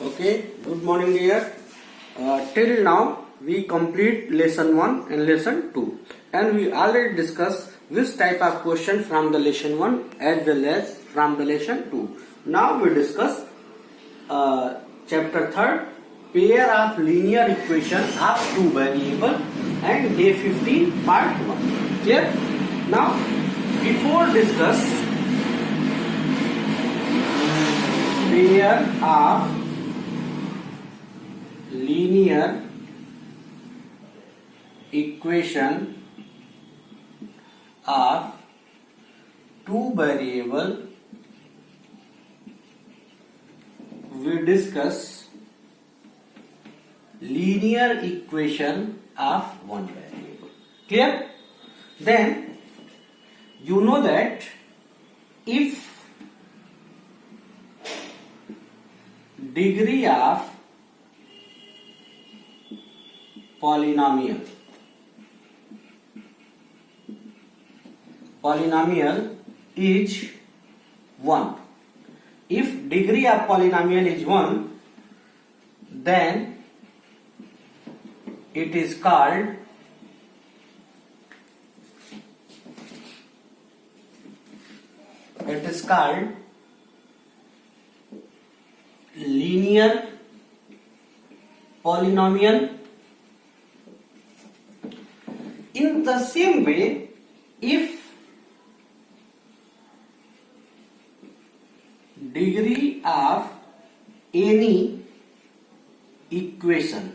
Okay, good morning dear. Till now we complete lesson 1 and lesson 2 and we already discussed which type of question from the lesson 1 as well as from the lesson 2. Now we discuss chapter 3rd, pair of linear equation of two variable and day 15 part 1. Clear? Now before discuss pair of linear equation of two variable, we discuss linear equation of one variable. Clear? Then you know that if degree of polynomial is 1. If degree of polynomial is 1, then it is called linear polynomial. In the same way, if degree of any equation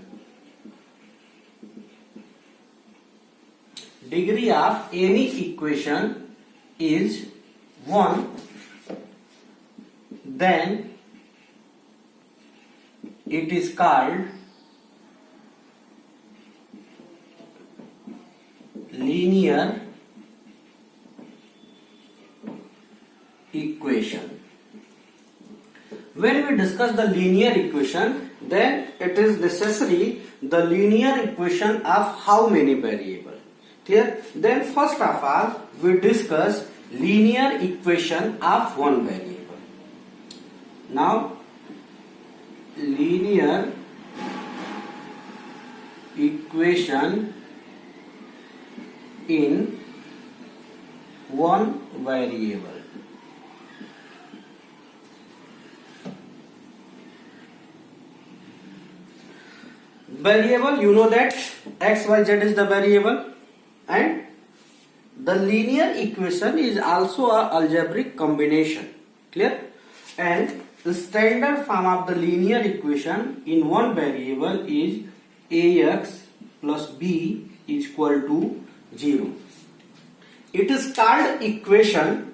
is 1, then it is called linear equation. When we discuss the linear equation, then it is necessary the linear equation of how many variables. Clear? Then first of all we discuss linear equation of one variable. Now linear equation in one variable. Variable, you know that x, y, z is the variable, and the linear equation is also a algebraic combination. Clear? And the standard form of the linear equation in one variable is ax plus b is equal to 0. It is called equation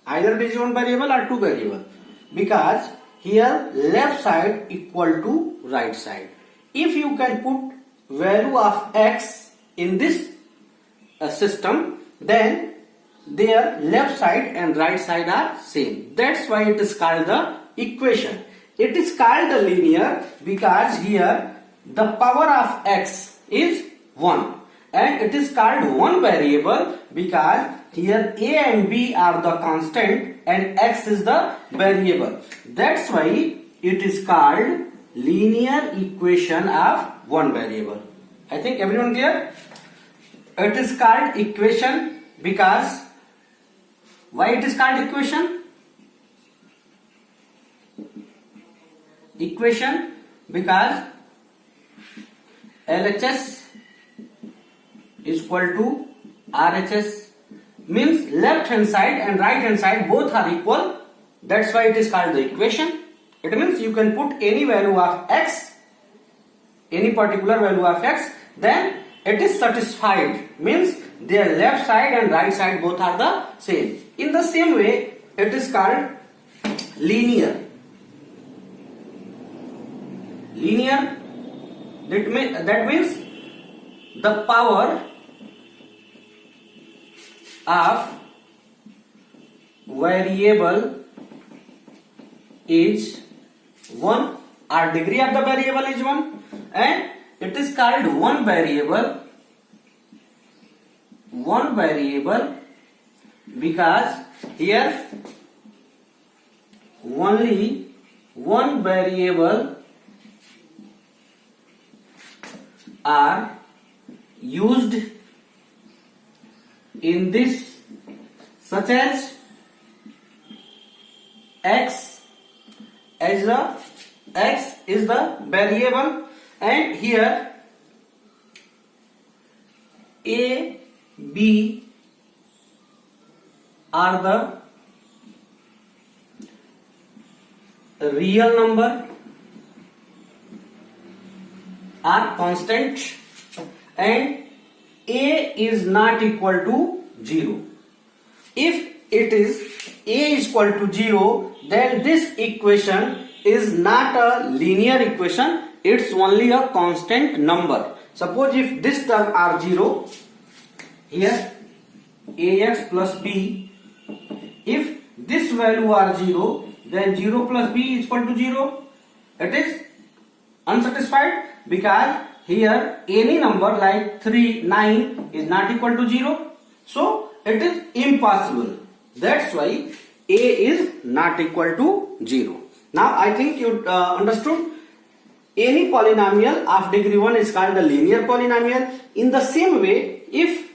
either it is one variable or two variable, because here left side equal to right side. If you can put value of x in this system, then their left side and right side are same. That's why it is called the equation. It is called the linear because here the power of x is 1, and it is called one variable because here a and b are the constant and x is the variable. That's why it is called linear equation of one variable. I think everyone clear? It is called equation because why it is called equation? Equation because LHS is equal to RHS, means left hand side and right hand side both are equal. That's why it is called the equation. It means you can put any value of x, any particular value of x, then it is satisfied, means their left side and right side both are the same. In the same way, it is called linear. Linear, that means the power of variable is 1, or degree of the variable is 1, and it is called one variable because here only one variable are used in this, such as x is the variable, and here a, b are the real number, are constant, and a is not equal to 0. If it is a is equal to 0, then this equation is not a linear equation, it's only a constant number. Suppose if this term are 0, here ax plus b, if this value are 0, then 0 plus b is equal to 0. It is unsatisfied because here any number like 3, 9 is not equal to 0. So it is impossible. That's why a is not equal to 0. Now I think you understood. Any polynomial of degree 1 is called a linear polynomial. In the same way, if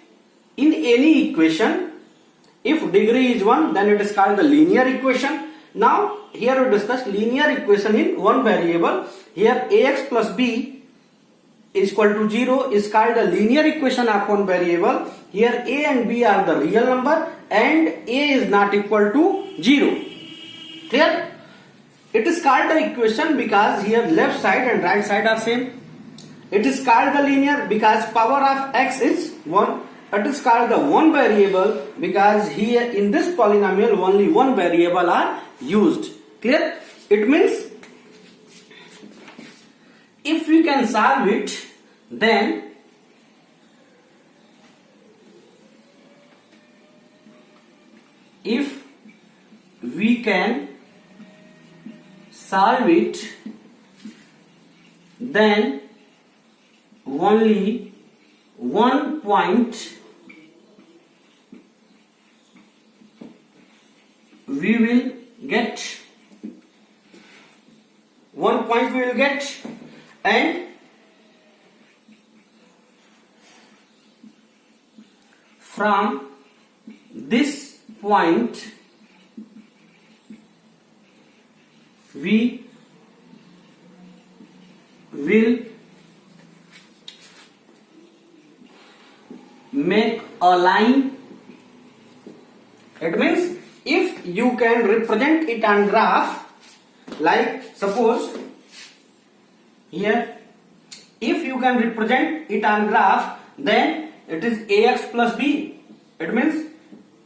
in any equation, if degree is 1, then it is called the linear equation. Now here we discuss linear equation in one variable. Here ax plus b is equal to 0 is called a linear equation of one variable. Here a and b are the real number and a is not equal to 0. Clear? It is called the equation because here left side and right side are same. It is called the linear because power of x is 1. It is called the one variable because here in this polynomial only one variable are used. Clear? It means if we can solve it, then if we can solve it, then only one point we will get. One point we will get, and from this point we will make a line. It means if you can represent it on graph, like suppose here, if you can represent it on graph, then it is ax plus b. It means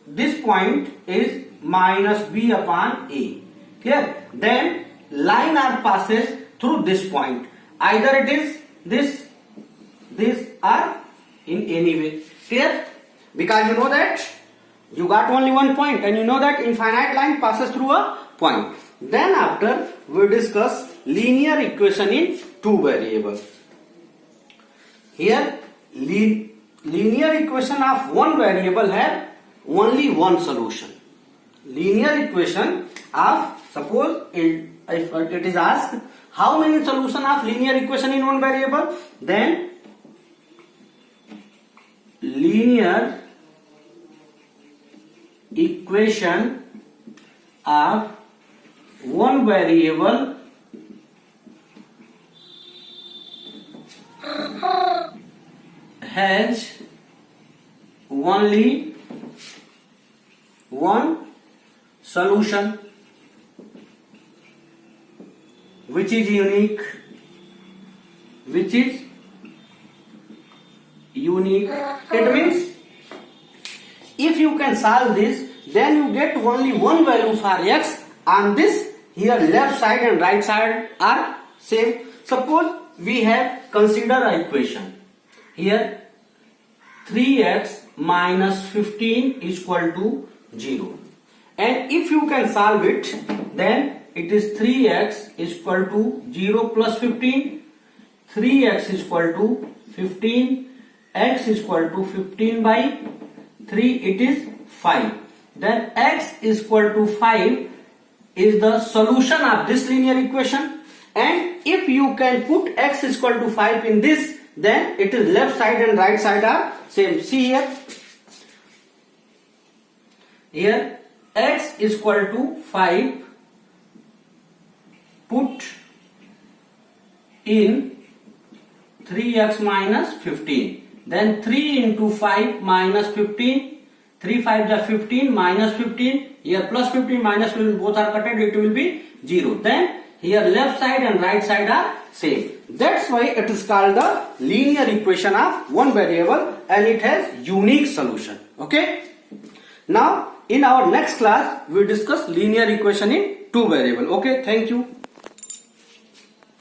this point is minus b upon a. Clear? Then line r passes through this point. Either it is this or in any way. Clear? Because you know that you got only one point and you know that infinite line passes through a point. Then after we discuss linear equation in two variables. Here linear equation of one variable have only one solution. Linear equation of, suppose if it is asked how many solution of linear equation in one variable, then linear equation of one variable has only one solution which is unique. It means if you can solve this, then you get only one value for x, and this here left side and right side are same. Suppose we have consider an equation. Here 3x minus 15 is equal to 0. And if you can solve it, then it is 3x is equal to 0 plus 15. 3x is equal to 15. X is equal to 15 by 3. It is 5. Then x is equal to 5 is the solution of this linear equation. And if you can put x is equal to 5 in this, then it is left side and right side are same. See here. Here x is equal to 5. Put in 3x minus 15. Then 3 into 5 minus 15. 3 5 is 15 minus 15. Here plus 15 minus 15 both are cutted. It will be 0. Then here left side and right side are same. That's why it is called the linear equation of one variable and it has unique solution. Okay. Now in our next class we discuss linear equation in two variable. Okay. Thank you.